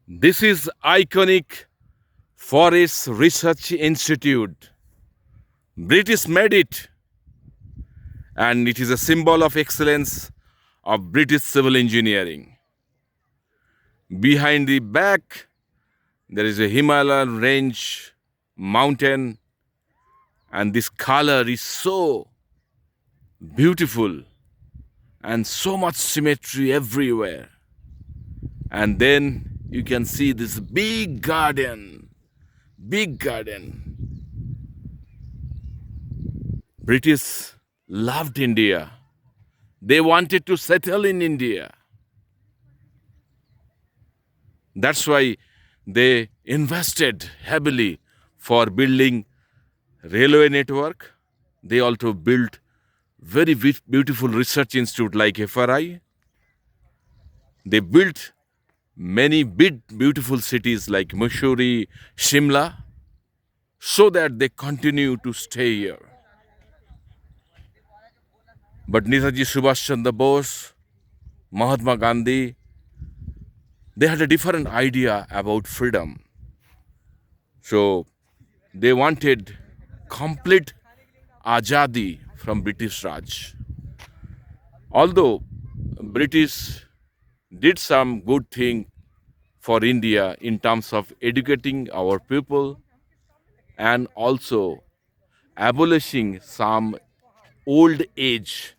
This is iconic Forest Research Institute. British made it, and it is a symbol of excellence of British civil engineering. Behind the back, there is a Himalayan range mountain, and this color is so beautiful and so much symmetry everywhere. And then you can see this big garden, big garden. British loved India. They wanted to settle in India. That's why they invested heavily for building railway network. They also built very beautiful research institute like FRI. They built many big beautiful cities like Mussoorie, Shimla, so that they continue to stay here. But Netaji Subhash Chandra Bose, Mahatma Gandhi, they had a different idea about freedom. So they wanted complete Azadi from British Raj. Although British did some good thing for India in terms of educating our people and also abolishing some old age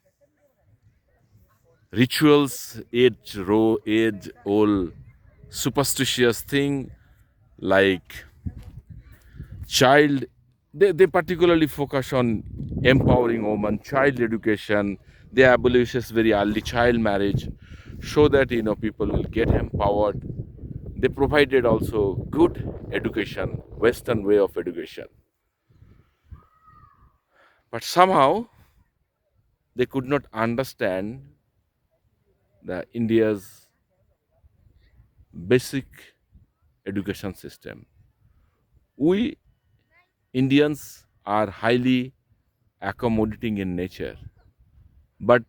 rituals, age old superstitious thing like child. They particularly focus on empowering women, child education. They abolishes very early child marriage so that people will get empowered. They provided also good education, Western way of education. But somehow they could not understand the India's basic education system. We Indians are highly accommodating in nature, but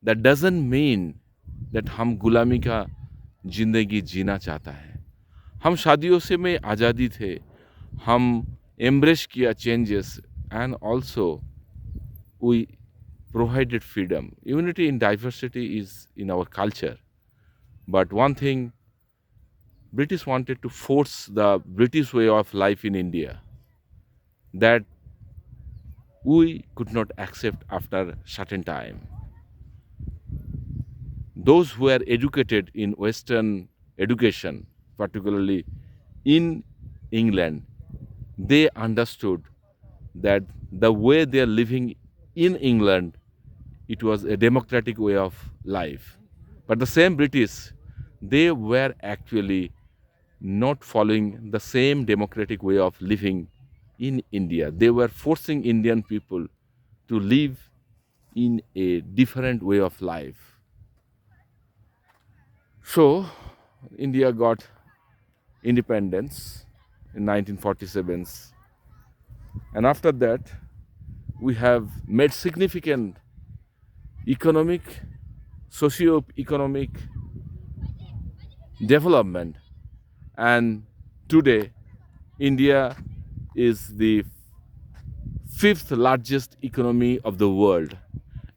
that doesn't mean that हम गुलामी का जिंदगी जीना चाहता है. हम शादियों से में आज़ादी थे, हम embrace किया changes, and also we provided freedom. Unity in diversity is in our culture. But one thing, British wanted to force the British way of life in India that we could not accept after certain time. Those who are educated in Western education, particularly in England, they understood that the way they are living in England, it was a democratic way of life. But the same British, they were actually not following the same democratic way of living in India. They were forcing Indian people to live in a different way of life. So, India got independence in 1947, and after that, we have made significant economic, socio-economic development, and today, India is the fifth largest economy of the world.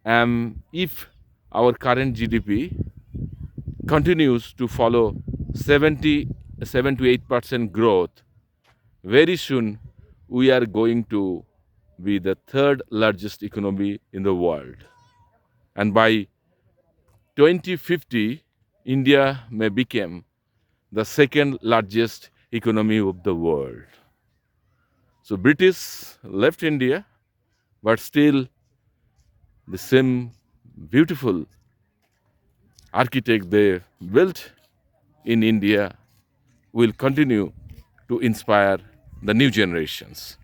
And if our current GDP continues to follow 77 to 8% growth, very soon we are going to be the third largest economy in the world. And by 2050, India may become the second largest economy of the world. So British left India, but still the same beautiful architect they built in India will continue to inspire the new generations.